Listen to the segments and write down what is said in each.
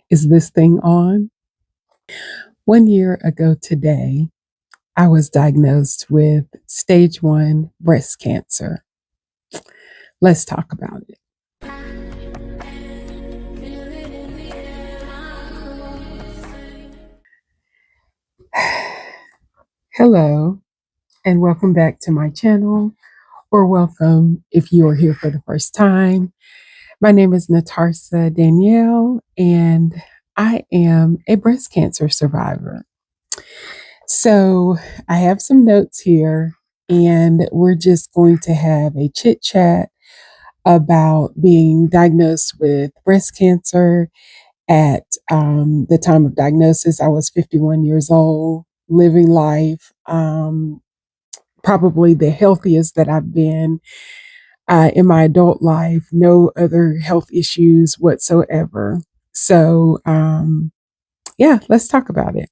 Is this thing on? 1 year ago today, I was diagnosed with stage 1 breast cancer. Let's talk about it. Hello, and welcome back to my channel, or welcome if you are here for the first time. My name is Natarsa Danielle, and I am a breast cancer survivor. So I have some notes here, and we're just going to have a chit chat about being diagnosed with breast cancer. At the time of diagnosis, I was 51 years old, living life, probably the healthiest that I've been in my adult life, no other health issues whatsoever. So, yeah, let's talk about it.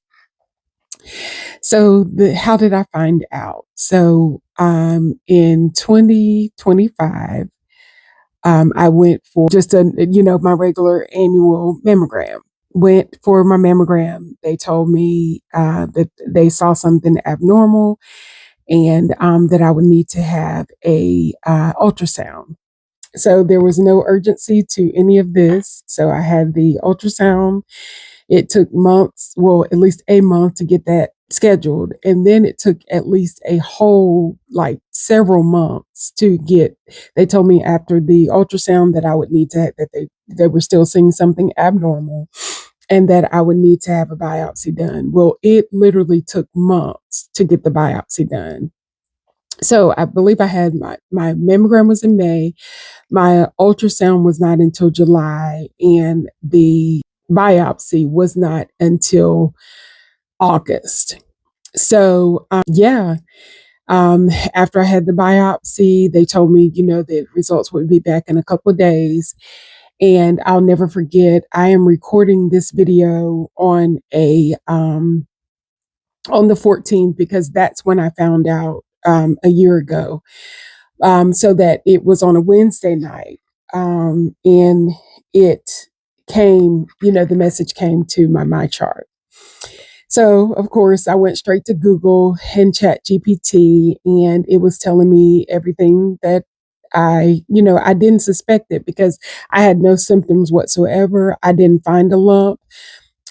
So, how did I find out? So, in 2025, I went for just my regular annual mammogram. Went for my mammogram. They told me that they saw something abnormal and that I would need to have a ultrasound. So there was no urgency to any of this. So I had the ultrasound. It took months, well, at least a month to get that scheduled. And then it took at least a whole, like several months to get, they told me after the ultrasound that I would need to, that they were still seeing something abnormal and that I would need to have a biopsy done. Well, it literally took months to get the biopsy done. So I believe I had my mammogram was in May. My ultrasound was not until July, and the biopsy was not until August. So, after I had the biopsy, they told me, the results would be back in a couple of days. And I'll never forget, I am recording this video on on the 14th because that's when I found out a year ago. So that it was on a Wednesday night. And it came, the message came to my chart. So, of course, I went straight to Google and Chat GPT, and it was telling me everything that I didn't suspect it because I had no symptoms whatsoever. I didn't find a lump.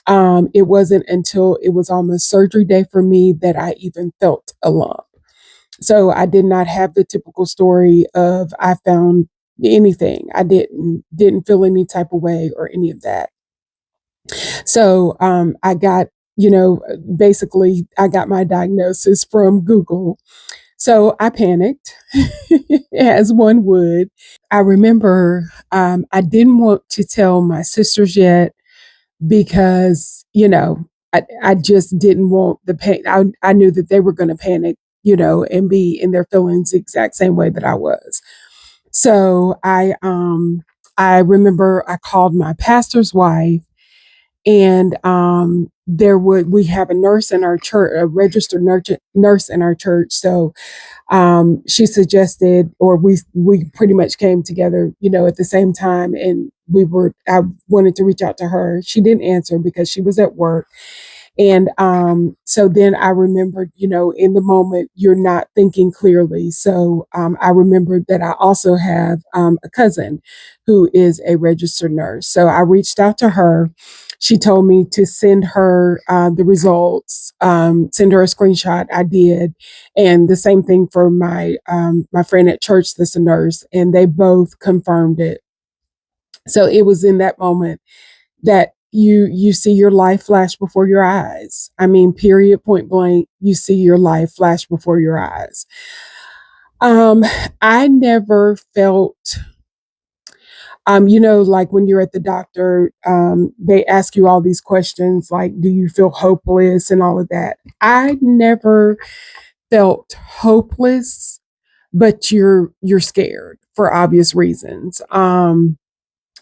It wasn't until it was almost surgery day for me that I even felt a lump. So I did not have the typical story of I found anything. I didn't feel any type of way or any of that. So I got, basically I got my diagnosis from Google. So I panicked, as one would. I remember I didn't want to tell my sisters yet because, I just didn't want the pain. I knew that they were going to panic, and be in their feelings the exact same way that I was. So I remember I called my pastor's wife, and we have a nurse in our church, a registered nurse in our church. So she suggested, or we pretty much came together, at the same time, and I wanted to reach out to her. She didn't answer because she was at work. And so then I remembered, in the moment, you're not thinking clearly. So I remembered that I also have a cousin who is a registered nurse. So I reached out to her. She told me to send her the results, send her a screenshot. I did. And the same thing for my friend at church that's a nurse, and they both confirmed it. So it was in that moment that you see your life flash before your eyes. I mean, period, point blank, you see your life flash before your eyes. Um, I never felt, like when you're at the doctor, they ask you all these questions like, do you feel hopeless and all of that. I never felt hopeless, but you're scared for obvious reasons.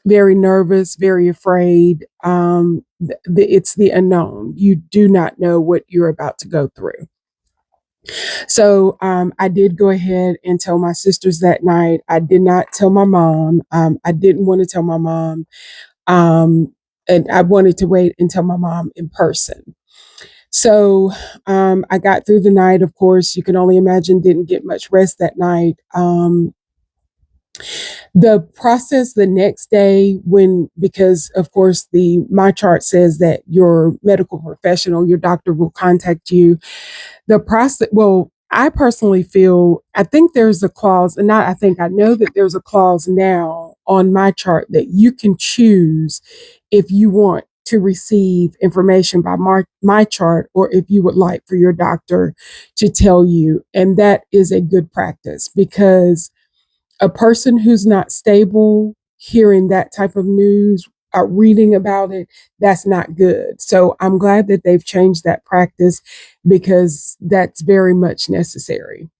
Very nervous, very afraid. It's the unknown. You do not know what you're about to go through. So I did go ahead and tell my sisters that night. I did not tell my mom. I didn't want to tell my mom. and I wanted to wait and tell my mom in person. So I got through the night. Of course, you can only imagine, didn't get much rest that night. The process the next day, when, because of course the my chart says that your medical professional, your doctor, will contact you. The process, well, I personally feel, I think there's a clause, and not I think, I know that there's a clause now on my chart that you can choose if you want to receive information by my chart, or if you would like for your doctor to tell you. And that is a good practice, because a person who's not stable hearing that type of news, reading about it, that's not good. So I'm glad that they've changed that practice, because that's very much necessary.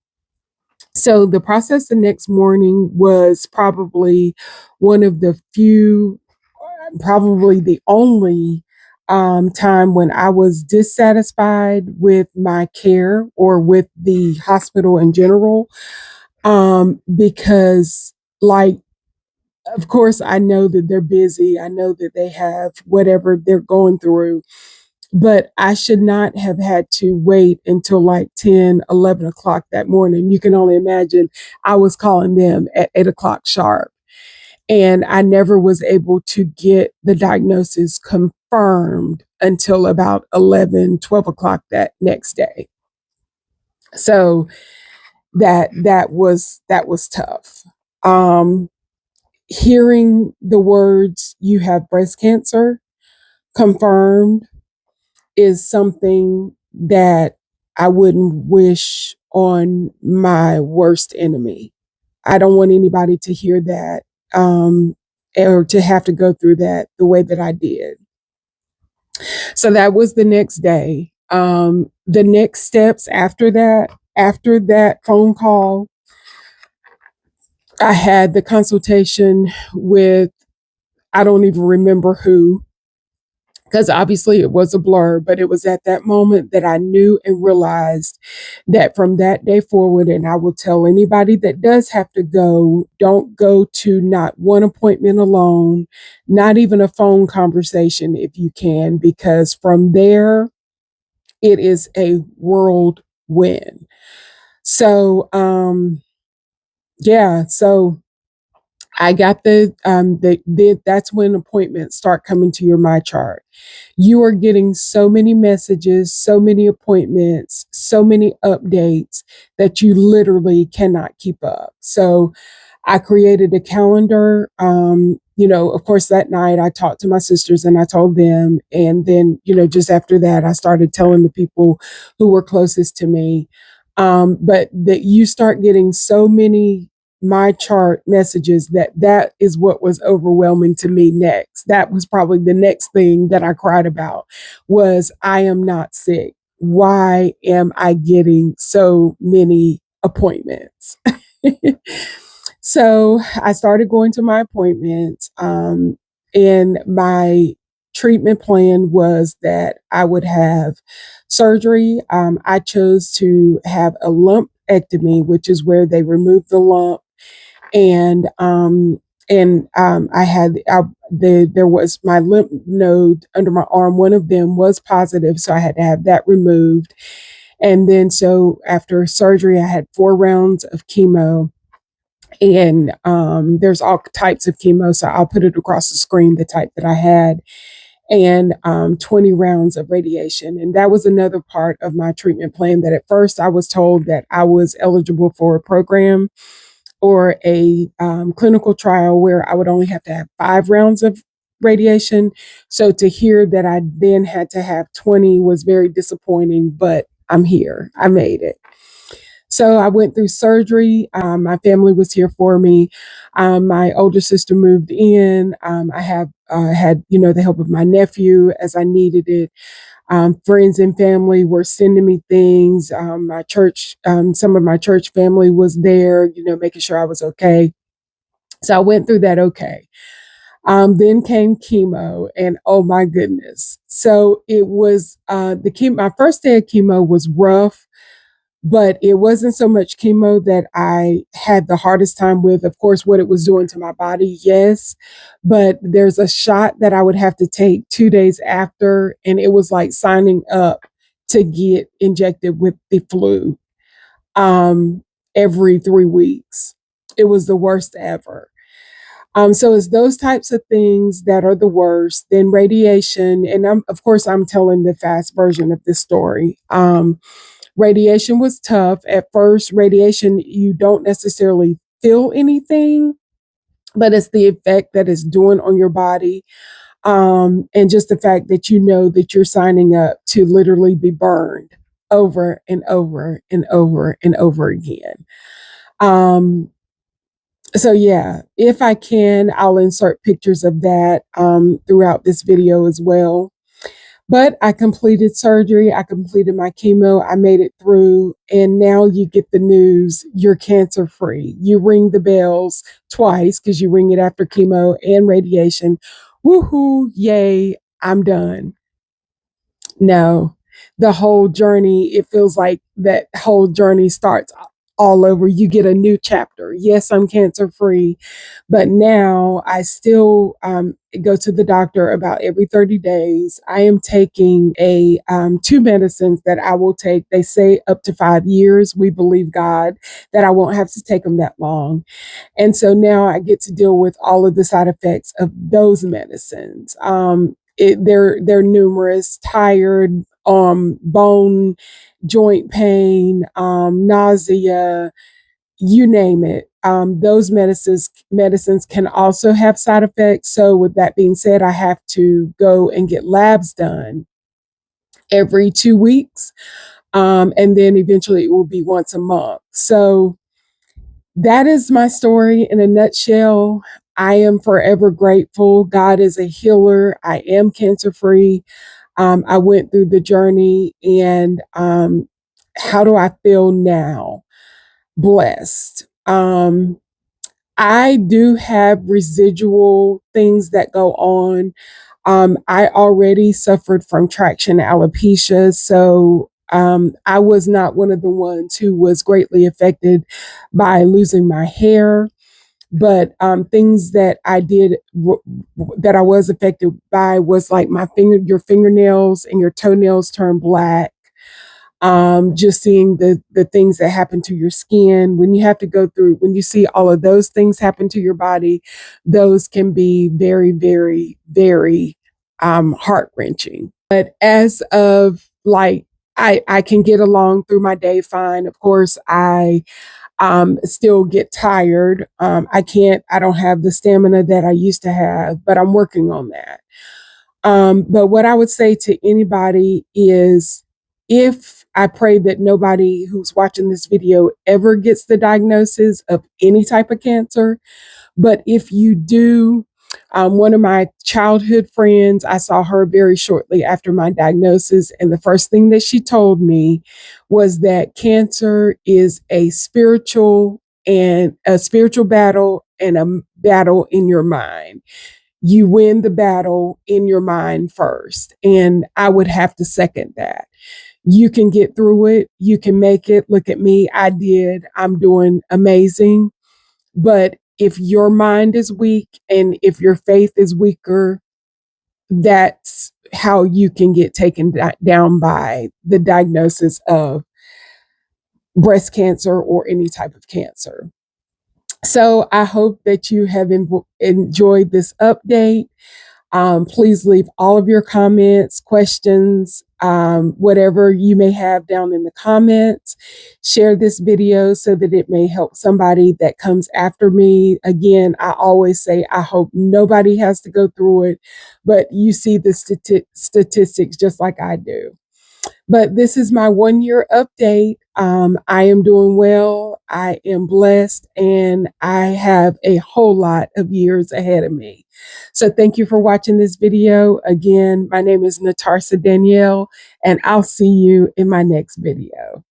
So the process the next morning was probably one of the few, probably the only time when I was dissatisfied with my care or with the hospital in general, because, like, of course, I know that they're busy. I know that they have whatever they're going through, but I should not have had to wait until like 10, 11 o'clock that morning. You can only imagine, I was calling them at 8 o'clock sharp, and I never was able to get the diagnosis confirmed until about 11, 12 o'clock that next day. So that was tough. Um, Hearing the words, "You have breast cancer," confirmed, is something that I wouldn't wish on my worst enemy. I don't want anybody to hear that, or to have to go through that the way that I did. So that was the next day. The next steps after that phone call, I had the consultation with, I don't even remember who, because obviously it was a blur, but it was at that moment that I knew and realized that from that day forward, and I will tell anybody that does have to go, don't go to not one appointment alone, not even a phone conversation if you can, because from there, it is a whirlwind. So, yeah, so I got that's when appointments start coming to your my chart. You are getting so many messages, so many appointments, so many updates that you literally cannot keep up. So I created a calendar. Of course, that night I talked to my sisters and I told them. And then, just after that, I started telling the people who were closest to me. But that you start getting so many my chart messages, that is what was overwhelming to me next. That was probably the next thing that I cried about, was I am not sick. Why am I getting so many appointments? So I started going to my appointments, and my treatment plan was that I would have surgery. I chose to have a lumpectomy, which is where they remove the lump, and I had there was my lymph node under my arm. One of them was positive, so I had to have that removed. And then, so after surgery, I had 4 rounds of chemo, and there's all types of chemo, so I'll put it across the screen, the type that I had, and 20 rounds of radiation. And that was another part of my treatment plan, that at first I was told that I was eligible for a program or a clinical trial where I would only have to have 5 rounds of radiation. So to hear that I then had to have 20 was very disappointing, but I'm here. I made it. So I went through surgery. My family was here for me. My older sister moved in. I have had, the help of my nephew as I needed it. Friends and family were sending me things. My church, some of my church family was there, making sure I was okay. So I went through that okay. Then came chemo, and oh my goodness. So it was the chemo. My first day of chemo was rough, But it wasn't so much chemo that I had the hardest time with. Of course, what it was doing to my body, yes. But there's a shot that I would have to take 2 days after, and it was like signing up to get injected with the flu um, every 3 weeks. It was the worst ever. So it's those types of things that are the worst. Then radiation, and of course I'm telling the fast version of this story. Radiation was tough at first. Radiation, you don't necessarily feel anything, but it's the effect that it's doing on your body, and just the fact that you know that you're signing up to literally be burned over and over and over and over again. Um, so yeah, if I can, I'll insert pictures of that throughout this video as well. But I completed surgery, I completed my chemo, I made it through, and now you get the news you're cancer free. You ring the bells twice because you ring it after chemo and radiation. Woohoo, yay, I'm done. No, the whole journey, it feels like that whole journey starts all over. You get a new chapter. Yes, I'm cancer free, but now I still go to the doctor about every 30 days. I am taking a two medicines that I will take. They say up to 5 years. We believe God that I won't have to take them that long. And so now I get to deal with all of the side effects of those medicines. They're numerous: tired, bone, joint pain, nausea, you name it. Those medicines can also have side effects. So with that being said, I have to go and get labs done every 2 weeks, and then eventually it will be once a month. So that is my story in a nutshell. I am forever grateful. God is a healer. I am cancer free. I went through the journey, and how do I feel now? Blessed. I do have residual things that go on. I already suffered from traction alopecia, so I was not one of the ones who was greatly affected by losing my hair. But things that I did that I was affected by was like your fingernails and your toenails turn black. Just seeing the things that happen to your skin when you have to go through, when you see all of those things happen to your body, those can be very, very, very heart wrenching. But as of like, I can get along through my day fine. Of course, I still get tired. I don't have the stamina that I used to have, but I'm working on that. But what I would say to anybody is, if I pray that nobody who's watching this video ever gets the diagnosis of any type of cancer, but if you do, one of my childhood friends, I saw her very shortly after my diagnosis. And the first thing that she told me was that cancer is a spiritual battle and a battle in your mind. You win the battle in your mind first. And I would have to second that. You can get through it. You can make it. Look at me. I did. I'm doing amazing. But if your mind is weak and if your faith is weaker, that's how you can get taken down by the diagnosis of breast cancer or any type of cancer. So I hope that you have enjoyed this update. Please leave all of your comments, questions, whatever you may have down in the comments. Share this video so that it may help somebody that comes after me. Again, I always say, I hope nobody has to go through it, but you see the statistics just like I do. But this is my 1 year update. I am doing well. I am blessed, and I have a whole lot of years ahead of me. So thank you for watching this video. Again, my name is Natarsa Danielle, and I'll see you in my next video.